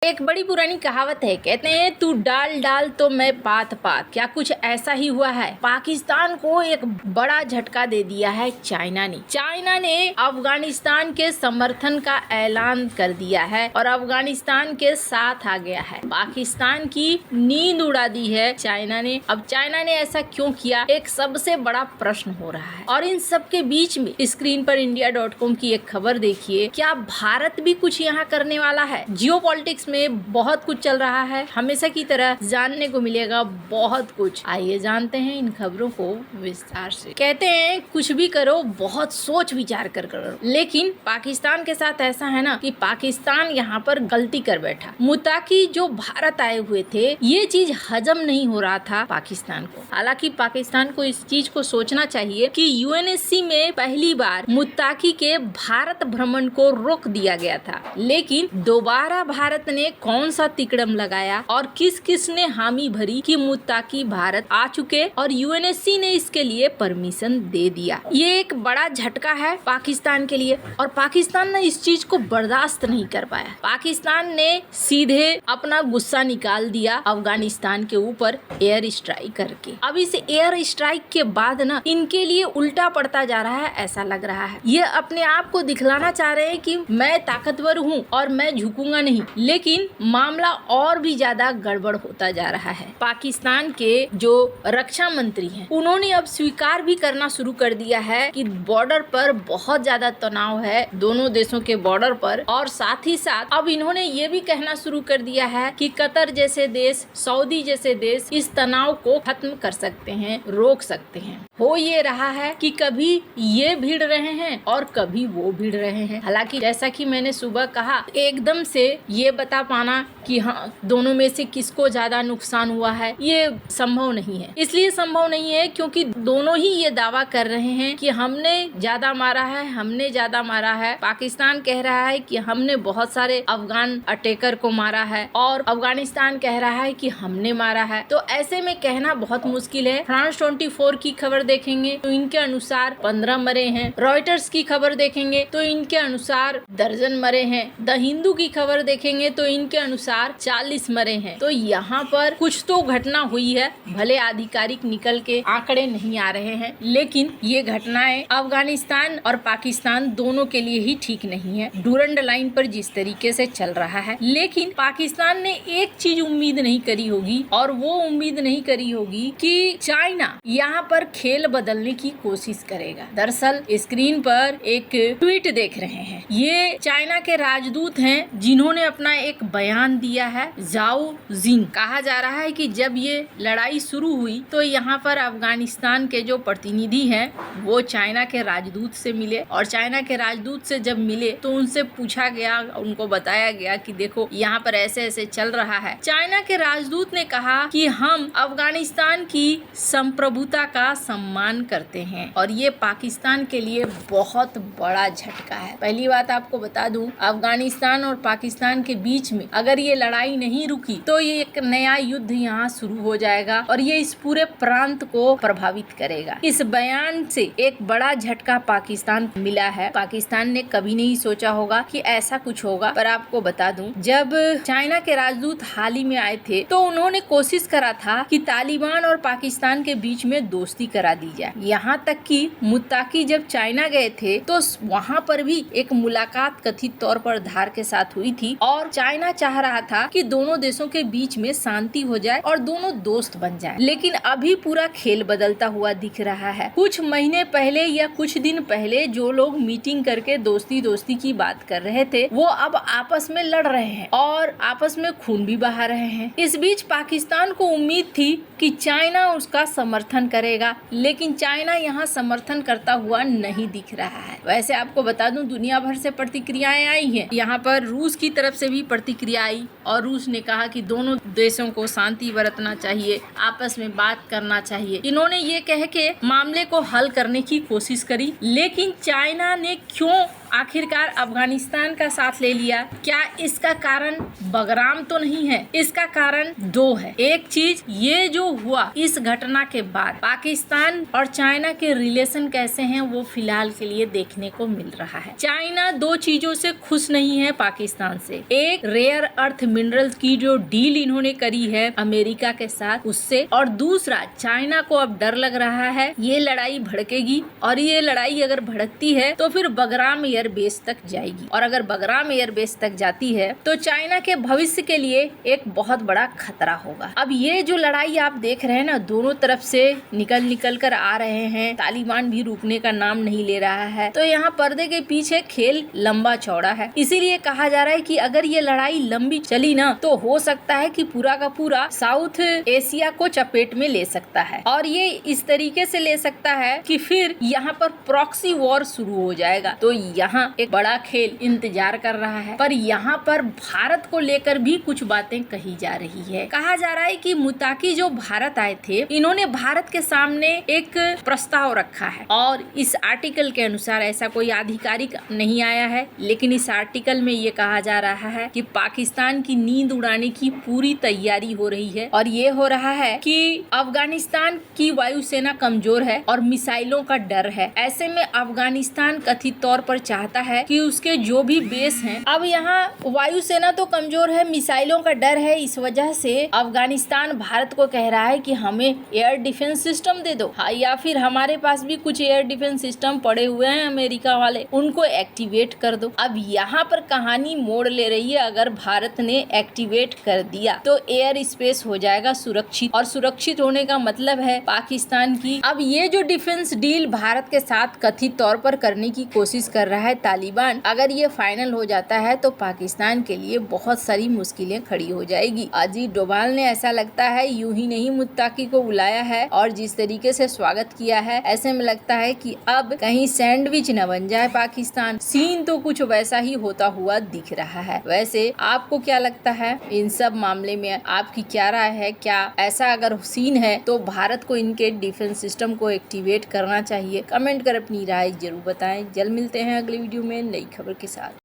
एक बड़ी पुरानी कहावत है, कहते हैं तू डाल डाल तो मैं पात पात। क्या कुछ ऐसा ही हुआ है? पाकिस्तान को एक बड़ा झटका दे दिया है चाइना ने अफगानिस्तान के समर्थन का ऐलान कर दिया है और अफगानिस्तान के साथ आ गया है। पाकिस्तान की नींद उड़ा दी है चाइना ने। अब चाइना ने ऐसा क्यों किया, एक सबसे बड़ा प्रश्न हो रहा है। और इन सब के बीच में स्क्रीन पर इंडिया.com की एक खबर देखिए, क्या भारत भी कुछ यहाँ करने वाला है? जियोपॉलिटिक्स में बहुत कुछ चल रहा है, हमेशा की तरह जानने को मिलेगा बहुत कुछ। आइए जानते हैं इन खबरों को विस्तार से। कहते हैं कुछ भी करो बहुत सोच विचार कर करो, लेकिन पाकिस्तान के साथ ऐसा है ना कि पाकिस्तान यहाँ पर गलती कर बैठा। मुताकी जो भारत आए हुए थे, ये चीज हजम नहीं हो रहा था पाकिस्तान को। हालांकि पाकिस्तान को इस चीज को सोचना चाहिए कि यूएनएससी में पहली बार मुत्ताकी के भारत भ्रमण को रोक दिया गया था, लेकिन दोबारा भारत ने कौन सा तिकड़म लगाया और किस किस ने हामी भरी कि मुत्ताकी भारत आ चुके और यूएनएससी ने इसके लिए परमिशन दे दिया। ये एक बड़ा झटका है पाकिस्तान के लिए और पाकिस्तान ने इस चीज को बर्दाश्त नहीं कर पाया। पाकिस्तान ने सीधे अपना गुस्सा निकाल दिया अफगानिस्तान के ऊपर एयर स्ट्राइक करके। अब इस एयर स्ट्राइक के बाद ना इनके लिए उल्टा पड़ता जा रहा है, ऐसा लग रहा है। ये अपने आप को दिखलाना चाह रहे हैं कि मैं ताकतवर हूँ और मैं झुकूंगा नहीं, लेकिन मामला और भी ज्यादा गड़बड़ होता जा रहा है। पाकिस्तान के जो रक्षा मंत्री हैं, उन्होंने अब स्वीकार भी करना शुरू कर दिया है कि बॉर्डर पर बहुत ज्यादा तनाव है दोनों देशों के बॉर्डर पर। और साथ ही साथ अब इन्होंने ये भी कहना शुरू कर दिया है कि कतर जैसे देश, सऊदी जैसे देश इस तनाव को खत्म कर सकते हैं, रोक सकते हैं। हो ये रहा है कि कभी ये भिड़ रहे हैं और कभी वो भिड़ रहे हैं। हालांकि जैसा कि मैंने सुबह कहा, एकदम से ये बता पाना कि हाँ दोनों में से किसको ज्यादा नुकसान हुआ है, ये संभव नहीं है। इसलिए संभव नहीं है क्योंकि दोनों ही ये दावा कर रहे हैं कि हमने ज्यादा मारा है, हमने ज्यादा मारा है। पाकिस्तान कह रहा है कि हमने बहुत सारे अफगान अटैकर को मारा है और अफगानिस्तान कह रहा है कि हमने मारा है। तो ऐसे में कहना बहुत मुश्किल है। फ्रांस 24 की खबर देखेंगे तो इनके अनुसार 15 मरे हैं। रॉयटर्स की खबर देखेंगे तो इनके अनुसार दर्जन मरे हैं। द हिंदू की खबर देखेंगे तो इनके अनुसार 40 मरे हैं। तो यहाँ पर कुछ तो घटना हुई है, भले आधिकारिक निकल के आंकड़े नहीं आ रहे हैं, लेकिन ये घटनाएं अफगानिस्तान और पाकिस्तान दोनों के लिए ही ठीक नहीं है। डूरंड लाइन पर जिस तरीके से चल रहा है, लेकिन पाकिस्तान ने एक चीज उम्मीद नहीं करी होगी और वो उम्मीद नहीं करी होगी कि चाइना यहाँ पर खेल बदलने की कोशिश करेगा। दरअसल स्क्रीन पर एक ट्वीट देख रहे हैं, ये चाइना के राजदूत हैं जिन्होंने अपना एक बयान दिया है। जाओ जिंग कहा जा रहा है कि जब ये लड़ाई शुरू हुई तो यहाँ पर अफगानिस्तान के जो प्रतिनिधि हैं वो चाइना के राजदूत से मिले और चाइना के राजदूत से जब मिले तो उनसे पूछा गया, उनको बताया गया कि देखो यहाँ पर ऐसे ऐसे चल रहा है। चाइना के राजदूत ने कहा कि हम अफगानिस्तान की संप्रभुता का सम्मान करते हैं और ये पाकिस्तान के लिए बहुत बड़ा झटका है। पहली बात आपको बता दूं, अफगानिस्तान और पाकिस्तान के बीच में अगर ये लड़ाई नहीं रुकी तो ये एक नया युद्ध यहाँ शुरू हो जाएगा और ये इस पूरे प्रांत को प्रभावित करेगा। इस बयान से एक बड़ा झटका पाकिस्तान को मिला है। पाकिस्तान ने कभी नहीं सोचा होगा कि ऐसा कुछ होगा। पर आपको बता दूं, जब चाइना के राजदूत हाल ही में आए थे तो उन्होंने कोशिश करा था कि तालिबान और पाकिस्तान के बीच में दोस्ती करा दी जाए। यहाँ तक कि मुत्ताकी जब चाइना गए थे तो वहाँ पर भी एक मुलाकात कथित तौर पर धार के साथ हुई थी और चाइना चाह रहा था कि दोनों देशों के बीच में शांति हो जाए और दोनों दोस्त बन जाएं। लेकिन अभी पूरा खेल बदलता हुआ दिख रहा है। कुछ महीने पहले या कुछ दिन पहले जो लोग मीटिंग करके दोस्ती की बात कर रहे थे वो अब आपस में लड़ रहे हैं और आपस में खून भी बहा रहे हैं। इस बीच पाकिस्तान को उम्मीद थी कि चाइना उसका समर्थन करेगा, लेकिन चाइना यहाँ समर्थन करता हुआ नहीं दिख रहा है। वैसे आपको बता दूं, दुनिया भर से प्रतिक्रियाएं आई हैं। यहाँ पर रूस की तरफ से भी प्रतिक्रिया आई और रूस ने कहा कि दोनों देशों को शांति बरतना चाहिए, आपस में बात करना चाहिए। इन्होंने ये कह के मामले को हल करने की कोशिश करी, लेकिन चाइना ने क्यों आखिरकार अफगानिस्तान का साथ ले लिया। क्या इसका कारण बगराम तो नहीं है? इसका कारण दो है। एक चीज, ये जो हुआ इस घटना के बाद पाकिस्तान और चाइना के रिलेशन कैसे हैं वो फिलहाल के लिए देखने को मिल रहा है। चाइना दो चीजों से खुश नहीं है पाकिस्तान से। एक, रेयर अर्थ मिनरल्स की जो डील इन्होंने करी है अमेरिका के साथ उससे, और दूसरा चाइना को अब डर लग रहा है ये लड़ाई भड़केगी और ये लड़ाई अगर भड़कती है तो फिर बगराम एयरबेस तक जाएगी, और अगर बगराम एयरबेस तक जाती है तो चाइना के भविष्य के लिए एक बहुत बड़ा खतरा होगा। अब ये जो लड़ाई आप देख रहे हैं ना, दोनों तरफ से निकल कर आ रहे हैं, तालिबान भी रुकने का नाम नहीं ले रहा है, तो यहाँ पर्दे के पीछे खेल लंबा चौड़ा है। इसीलिए कहा जा रहा है कि अगर ये लड़ाई लंबी चली ना तो हो सकता है कि पूरा का पूरा साउथ एशिया को चपेट में ले सकता है, और ये इस तरीके से ले सकता है कि फिर यहाँ पर प्रॉक्सी वॉर शुरू हो जाएगा। तो यहाँ एक बड़ा खेल इंतजार कर रहा है, पर यहाँ पर भारत को लेकर भी कुछ बातें कही जा रही है। कहा जा रहा है कि मुताकी जो भारत आए थे, इन्होंने भारत के सामने एक प्रस्ताव रखा है, और इस आर्टिकल के अनुसार ऐसा कोई आधिकारिक नहीं आया है, लेकिन इस आर्टिकल में ये कहा जा रहा है कि पाकिस्तान की नींद उड़ाने की पूरी तैयारी हो रही है, और ये हो रहा है कि अफगानिस्तान की वायुसेना कमजोर है और मिसाइलों का डर है। ऐसे में अफगानिस्तान कथित तौर पर चाहता है कि उसके जो भी बेस हैं, अब यहाँ वायुसेना तो कमजोर है, मिसाइलों का डर है, इस वजह से अफगानिस्तान भारत को कह रहा है कि हमें एयर डिफेंस सिस्टम दे दो, या फिर हमारे पास भी कुछ एयर डिफेंस सिस्टम पड़े हुए हैं अमेरिका वाले, उनको एक्टिवेट कर दो। अब यहाँ पर कहानी मोड़ ले रही है। अगर भारत ने एक्टिवेट कर दिया तो एयर स्पेस हो जाएगा सुरक्षित, और सुरक्षित होने का मतलब है पाकिस्तान की। अब ये जो डिफेंस डील भारत के साथ कथित तौर पर करने की कोशिश कर रहा है तालिबान, अगर ये फाइनल हो जाता है तो पाकिस्तान के लिए बहुत सारी मुश्किलें खड़ी हो जाएगी। अजीत डोभाल ने ऐसा लगता है यूं ही नहीं मुत्ताकी को बुलाया है और जिस तरीके से स्वागत किया है, ऐसे में लगता है कि अब कहीं सैंडविच न बन जाए पाकिस्तान। सीन तो कुछ वैसा ही होता हुआ दिख रहा है। वैसे आपको क्या लगता है इन सब मामले में? आपकी क्या राय है? क्या ऐसा अगर सीन है तो भारत को इनके डिफेंस सिस्टम को एक्टिवेट करना चाहिए? कमेंट कर अपनी राय जरूर बताएं। जल्द मिलते हैं अगली वीडियो में नई खबर के साथ।